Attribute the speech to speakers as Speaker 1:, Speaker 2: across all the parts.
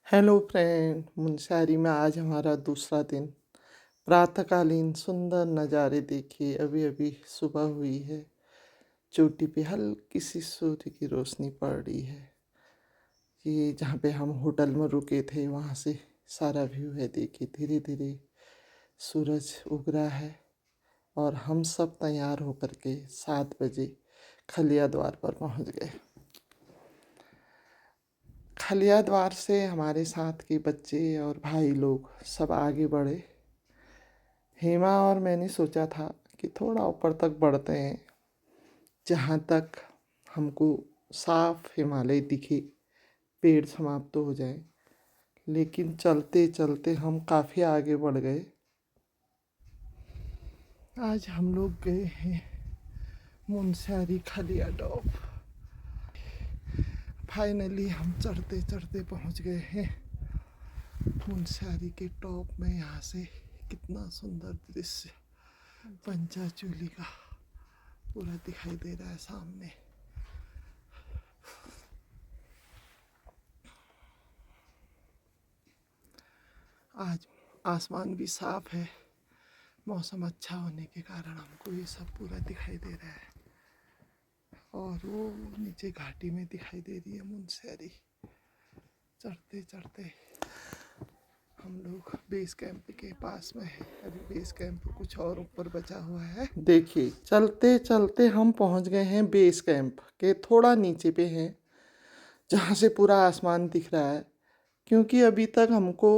Speaker 1: Hello friend, Munsiyari में आज हमारा दूसरा दिन। प्रातःकालीन सुंदर नज़ारे देखिए। अभी अभी सुबह हुई है। चोटी पे हल्की सी सूर्य की रोशनी पड़ रही है। ये जहाँ पे हम होटल में रुके थे वहाँ से सारा व्यू है। देखिए धीरे धीरे सूरज उग रहा है और हम सब तैयार होकर के 7 बजे खलिया द्वार पर पहुँच गए। खलिया द्वार से हमारे साथ के बच्चे और भाई लोग सब आगे बढ़े। हेमा और मैंने सोचा था कि थोड़ा ऊपर तक बढ़ते हैं, जहाँ तक हमको साफ हिमालय दिखे, पेड़ समाप्त हो जाए। लेकिन चलते चलते हम काफ़ी आगे बढ़ गए। आज हम लोग गए हैं मुनस्यारी खलिया टॉप। फाइनली हम चढ़ते चढ़ते पहुंच गए हैं मुनस्यारी के टॉप में। यहाँ से कितना सुंदर दृश्य पंचाचूली का पूरा दिखाई दे रहा है सामने। आज आसमान भी साफ है। मौसम अच्छा होने के कारण हमको ये सब पूरा दिखाई दे रहा है। और वो नीचे घाटी में दिखाई दे रही है मुनस्यारी। चढ़ते चढ़ते हम लोग बेस कैंप के पास में है। अभी बेस कैंप कुछ और ऊपर बचा हुआ है। देखिए चलते चलते हम पहुंच गए हैं बेस कैंप के थोड़ा नीचे पे हैं, जहाँ से पूरा आसमान दिख रहा है। क्योंकि अभी तक हमको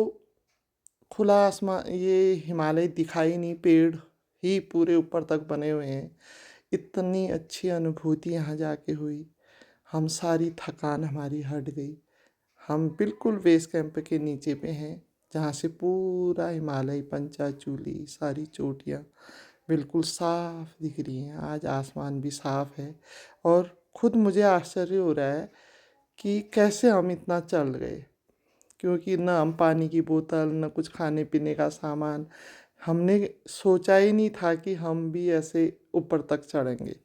Speaker 1: खुला आसमान, ये हिमालय दिखाई नहीं, पेड़ ही पूरे ऊपर तक बने हुए हैं। इतनी अच्छी अनुभूति यहाँ जाके हुई। हम सारी थकान हमारी हट गई। हम बिल्कुल बेस कैंप के नीचे पे हैं, जहाँ से पूरा हिमालय, पंचाचूली, सारी चोटियाँ बिल्कुल साफ दिख रही हैं। आज आसमान भी साफ है और खुद मुझे आश्चर्य हो रहा है कि कैसे हम इतना चल गए। क्योंकि ना हम पानी की बोतल, ना कुछ खाने पीने का सामान, हमने सोचा ही नहीं था कि हम भी ऐसे ऊपर तक चढ़ेंगे।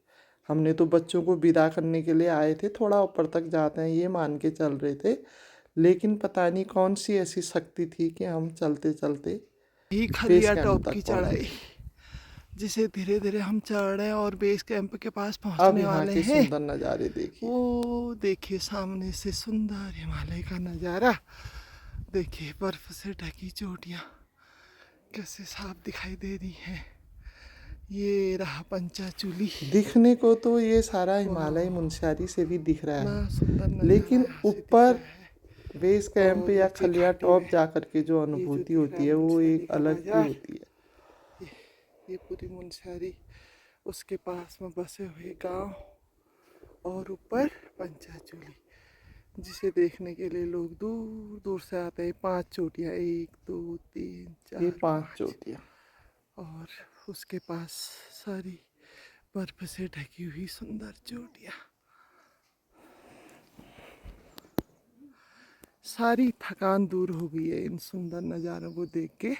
Speaker 1: हमने तो बच्चों को विदा करने के लिए आए थे, थोड़ा ऊपर तक जाते हैं ये मान के चल रहे थे। लेकिन पता नहीं कौन सी ऐसी शक्ति थी कि हम चलते चलते
Speaker 2: ही
Speaker 1: बेस
Speaker 2: खलिया
Speaker 1: कैंप
Speaker 2: टॉप की
Speaker 1: तक पहुंच
Speaker 2: चढ़ाई,
Speaker 1: गए।
Speaker 2: जिसे धीरे धीरे हम चढ़ रहे हैं और बेस कैंप के पास
Speaker 1: अब
Speaker 2: पहुंचने
Speaker 1: यहाँ
Speaker 2: वाले
Speaker 1: के
Speaker 2: हैं।
Speaker 1: सुंदर नज़ारे देखिए।
Speaker 2: वो देखिए सामने से सुंदर हिमालय का नज़ारा। देखिए बर्फ से ढकी चोटियाँ कैसे साफ दिखाई दे रही हैं। ये रहा पंचाचूली।
Speaker 1: दिखने को तो ये सारा हिमालय
Speaker 2: वाह,
Speaker 1: मुनस्यारी से भी दिख रहा
Speaker 2: इतना
Speaker 1: है,
Speaker 2: सुंदर नज़ारा
Speaker 1: लेकिन
Speaker 2: यहाँ से दिख
Speaker 1: ऊपर
Speaker 2: रहा है।
Speaker 1: बेस कैंप
Speaker 2: और
Speaker 1: या
Speaker 2: नीचे
Speaker 1: खलिया
Speaker 2: घाटी
Speaker 1: टॉप
Speaker 2: में
Speaker 1: जा कर के जो
Speaker 2: ये जो
Speaker 1: अनुभूति
Speaker 2: दिख रहा
Speaker 1: होती
Speaker 2: है
Speaker 1: है वो
Speaker 2: मुनस्यारी
Speaker 1: एक
Speaker 2: का
Speaker 1: अलग ही
Speaker 2: बाजार।
Speaker 1: होती है।
Speaker 2: ये, ये पूरी मुनस्यारी, उसके पास में बसे हुए गांव और ऊपर पंचाचूली, जिसे देखने के लिए लोग दूर दूर से आते हैं। 5 चोटियाँ, 1 2 3
Speaker 1: ये
Speaker 2: 4
Speaker 1: 5
Speaker 2: 5।
Speaker 1: चोटियाँ।
Speaker 2: और उसके पास सारी बर्फ से ढकी हुई सुंदर चोटियाँ। सारी थकान दूर हो गई है इन सुंदर नज़ारों को देख के।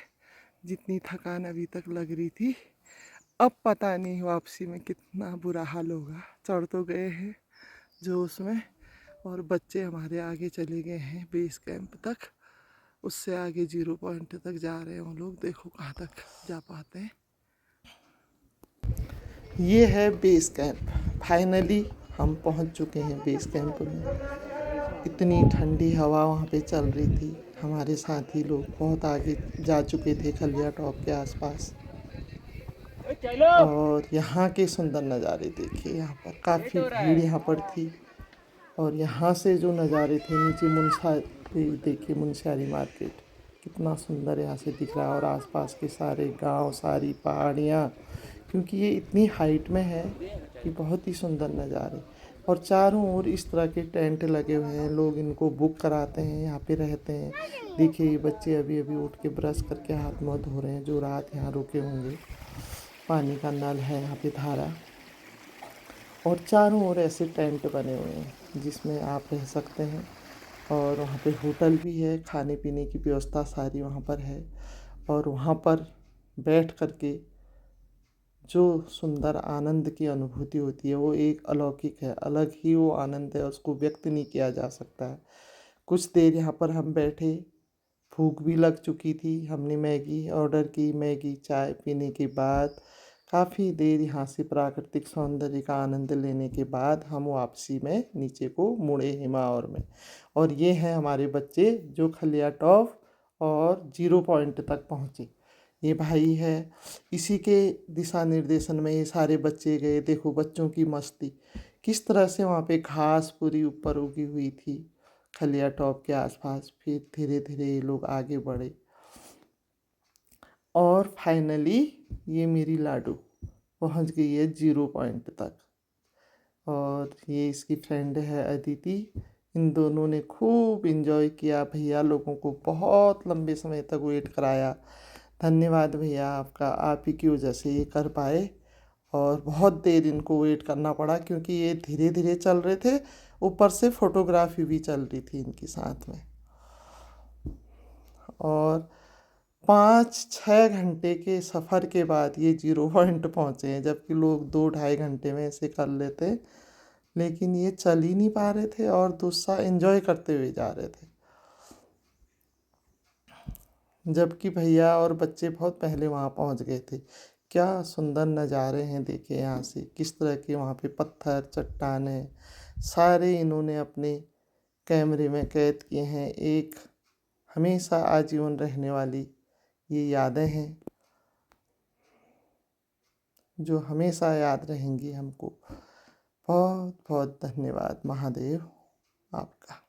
Speaker 2: जितनी थकान अभी तक लग रही थी, अब पता नहीं वापसी में कितना बुरा हाल होगा। चढ़ तो गए हैं जोश में, और बच्चे हमारे आगे चले गए हैं बेस कैंप तक। उससे आगे 0 पॉइंट तक जा रहे हैं वो लोग। देखो कहाँ तक जा पाते हैं।
Speaker 1: ये है बेस कैंप। फाइनली हम पहुंच चुके हैं बेस कैंप में। इतनी ठंडी हवा वहाँ पे चल रही थी। हमारे साथी लोग बहुत आगे जा चुके थे खलिया टॉप के आसपास। और यहाँ के सुंदर नज़ारे देखिए। यहाँ पर काफ़ी भीड़ यहाँ पर थी। और यहाँ से जो नज़ारे थे नीचे मुनस्यारी, देखिए मुनस्यारी मार्केट कितना सुंदर यहाँ से दिख रहा है। और आसपास के सारे गांव, सारी पहाड़ियाँ, क्योंकि ये इतनी हाइट में है कि बहुत ही सुंदर नज़ारे। और चारों ओर इस तरह के टेंट लगे हुए हैं। लोग इनको बुक कराते हैं, यहाँ पे रहते हैं। देखिए ये बच्चे अभी अभी उठ के ब्रश करके हाथ मुँह धो रहे हैं, जो रात यहाँ रुके होंगे। पानी का नल है यहाँ पे, धारा। और चारों ओर ऐसे टेंट बने हुए हैं जिसमें आप रह सकते हैं। और वहाँ पे होटल भी है, खाने पीने की व्यवस्था सारी वहाँ पर है। और वहाँ पर बैठ कर के जो सुंदर आनंद की अनुभूति होती है वो एक अलौकिक है। अलग ही वो आनंद है, उसको व्यक्त नहीं किया जा सकता है। कुछ देर यहाँ पर हम बैठे, भूख भी लग चुकी थी। हमने मैगी ऑर्डर की। मैगी चाय पीने के बाद काफ़ी देर यहाँ से प्राकृतिक सौंदर्य का आनंद लेने के बाद हम वापसी में नीचे को मुड़े हिमावर में। और ये हैं हमारे बच्चे जो खलिया टॉप और 0 पॉइंट तक पहुँचे। ये भाई है, इसी के दिशा निर्देशन में ये सारे बच्चे गए। देखो बच्चों की मस्ती किस तरह से, वहाँ पे घास पूरी ऊपर उगी हुई थी खलिया टॉप के आसपास। फिर धीरे धीरे ये लोग आगे बढ़े और फाइनली ये मेरी लाडू पहुंच गई है 0 पॉइंट तक। और ये इसकी फ्रेंड है अदिति। इन दोनों ने खूब इंजॉय किया। भैया लोगों को बहुत लंबे समय तक वेट कराया। धन्यवाद भैया आपका, आप ही की वजह से ये कर पाए। और बहुत देर इनको वेट करना पड़ा क्योंकि ये धीरे धीरे चल रहे थे, ऊपर से फोटोग्राफी भी चल रही थी इनके साथ में। और 5-6 घंटे के सफ़र के बाद ये 0 पॉइंट पहुँचे हैं, जबकि लोग 2-2.5 घंटे में ऐसे कर लेते। लेकिन ये चल ही नहीं पा रहे थे और दूसरा एंजॉय करते हुए जा रहे थे, जबकि भैया और बच्चे बहुत पहले वहाँ पहुँच गए थे। क्या सुंदर नज़ारे हैं, देखिए यहाँ से किस तरह के वहाँ पे पत्थर चट्टानें सारे इन्होंने अपने कैमरे में कैद किए हैं। एक हमेशा आजीवन रहने वाली ये यादें हैं जो हमेशा याद रहेंगी हमको। बहुत बहुत धन्यवाद महादेव आपका।